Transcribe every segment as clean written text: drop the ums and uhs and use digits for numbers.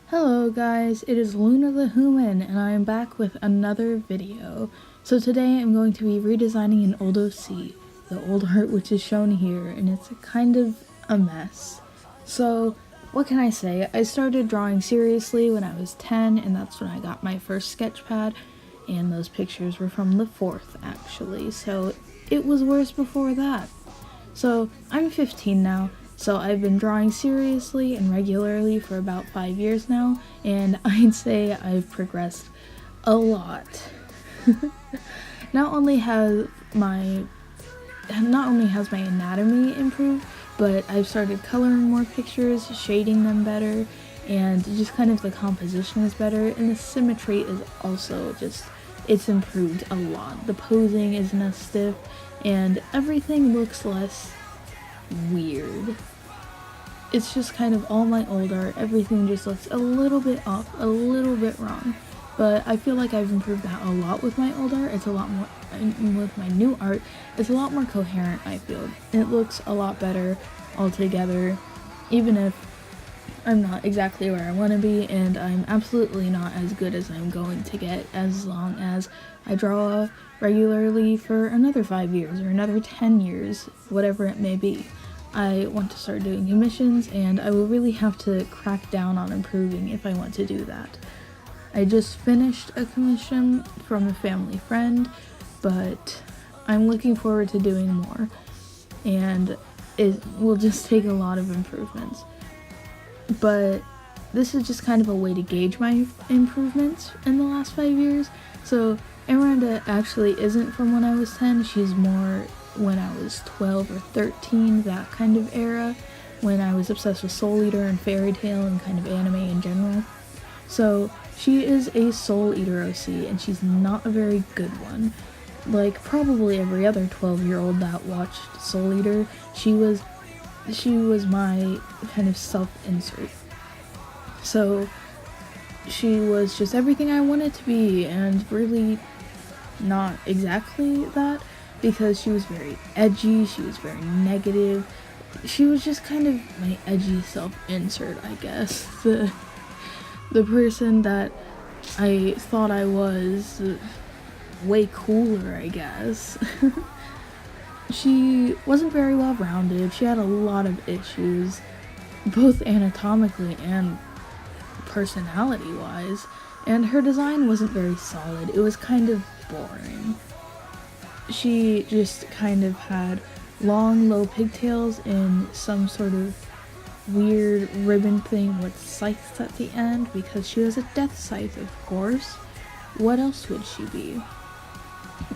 Hello guys, it is Luna the Human and I am back with another video. So today I'm going to be redesigning an old OC, the old art which is shown here, and it's kind of a mess. So what can I say? I started drawing seriously when I was 10 and that's when I got my first sketch pad, and those pictures were from the 4th actually, so it was worse before that. So I'm 15 now. So I've been drawing seriously and regularly for about 5 years now, and I'd say I've progressed a lot. Not only has my anatomy improved, but I've started coloring more pictures, shading them better, and just kind of the composition is better, and the symmetry is also it's improved a lot. The posing isn't as stiff, and everything looks less weird. It's just kind of all my old art, everything just looks a little bit off, a little bit wrong, but I feel like I've improved that a lot with my old art. It's a lot more, with my new art, it's a lot more coherent. I feel it looks a lot better altogether, even if I'm not exactly where I want to be, and I'm absolutely not as good as I'm going to get as long as I draw regularly for another 5 years or another 10 years, whatever it may be. I want to start doing commissions, and I will really have to crack down on improving if I want to do that. I just finished a commission from a family friend, but I'm looking forward to doing more, and it will just take a lot of improvements. But this is just kind of a way to gauge my improvements in the last 5 years. So Aranda actually isn't from when I was 10, she's more when I was 12 or 13, that kind of era, when I was obsessed with Soul Eater and Fairy Tail and kind of anime in general. So she is a Soul Eater OC, and she's not a very good one. Like probably every other 12-year-old that watched Soul Eater, she was my kind of self-insert. So she was just everything I wanted to be, and really not exactly that, because she was very edgy, she was very negative. She was just kind of my edgy self-insert, I guess. The person that I thought I was, way cooler, I guess. She wasn't very well rounded. She had a lot of issues, both anatomically and personality wise, and her design wasn't very solid. It was kind of boring. She just kind of had long, low pigtails and some sort of weird ribbon thing with scythes at the end, because she was a death scythe, of course. What else would she be?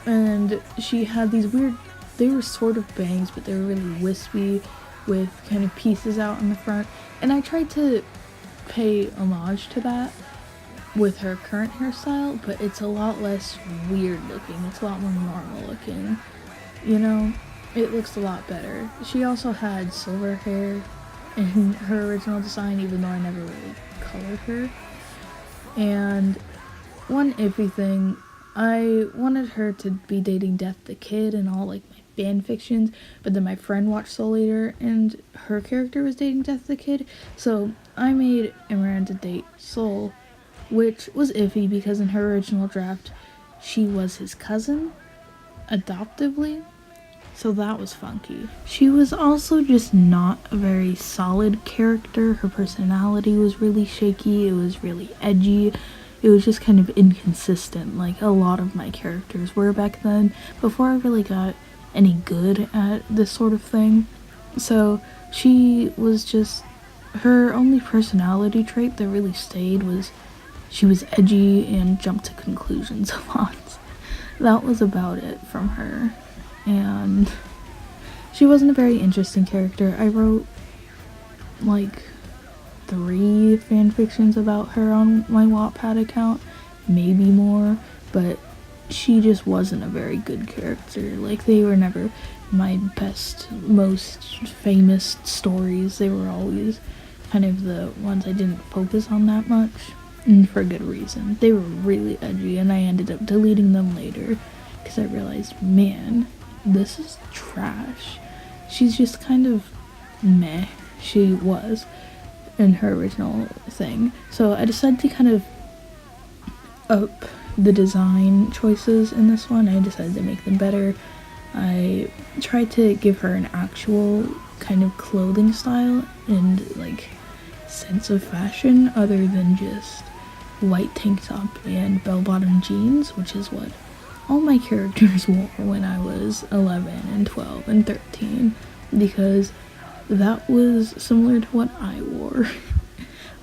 And she had these weird, they were sort of bangs, but they were really wispy with kind of pieces out in the front, and I tried to pay homage to that with her current hairstyle, but it's a lot less weird looking, it's a lot more normal looking, you know? It looks a lot better. She also had silver hair in her original design, even though I never really colored her. And one iffy thing, I wanted her to be dating Death the Kid and all like my fan fictions, but then my friend watched Soul Eater and her character was dating Death the Kid, so I made Aranda date Soul, which was iffy because in her original draft she was his cousin adoptively, so that was funky. She was also just not a very solid character. Her personality was really shaky, it was really edgy, it was just kind of inconsistent, like a lot of my characters were back then, before I really got any good at this sort of thing. So she was just, her only personality trait that really stayed was she was edgy and jumped to conclusions a lot. That was about it from her, and she wasn't a very interesting character. I wrote like 3 fanfictions about her on my Wattpad account, maybe more, but she just wasn't a very good character. Like, they were never my best, most famous stories. They were always kind of the ones I didn't focus on that much, and for good reason. They were really edgy, and I ended up deleting them later because I realized, man, this is trash. She's just kind of meh. She was. in her original thing. So I decided to kind of up the design choices in this one. I decided to make them better. I tried to give her an actual kind of clothing style and like sense of fashion other than just white tank top and bell-bottom jeans, which is what all my characters wore when I was 11 and 12 and 13, because that was similar to what I wore.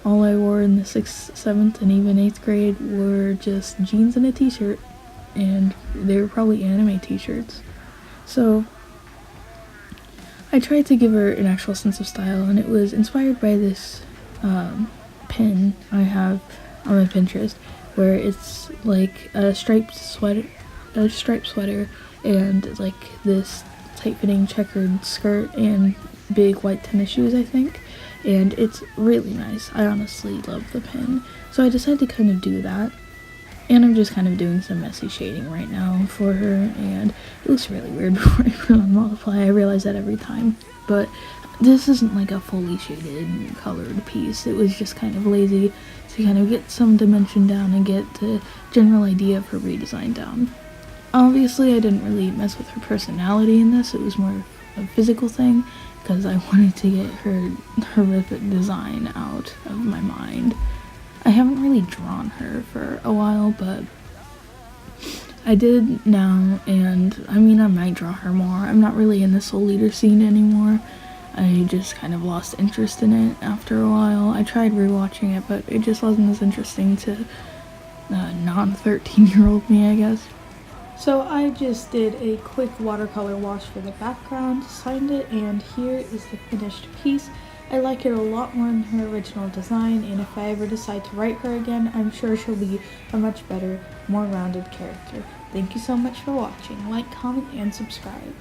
All I wore in the 6th, 7th, and even 8th grade were just jeans and a t-shirt, and they were probably anime t-shirts. So I tried to give her an actual sense of style, and it was inspired by this pin I have on my Pinterest, where it's like a striped sweater, and like this tight-fitting checkered skirt and big white tennis shoes, I think, and it's really nice. I honestly love the pin, so I decided to kind of do that, and I'm just kind of doing some messy shading right now for her, and it looks really weird before I put on Multiply. I realize that every time, but this isn't like a fully shaded colored piece. It was just kind of lazy to kind of get some dimension down and get the general idea of her redesign down. Obviously, I didn't really mess with her personality in this. It was more a physical thing, because I wanted to get her horrific design out of my mind. I haven't really drawn her for a while, but I did now, and I mean, I might draw her more. I'm not really in the Soul Eater scene anymore. I just kind of lost interest in it after a while. I tried rewatching it, but it just wasn't as interesting to non-13-year-old me, I guess. So I just did a quick watercolor wash for the background, signed it, and here is the finished piece. I like it a lot more than her original design, and if I ever decide to write her again, I'm sure she'll be a much better, more rounded character. Thank you so much for watching. Like, comment, and subscribe.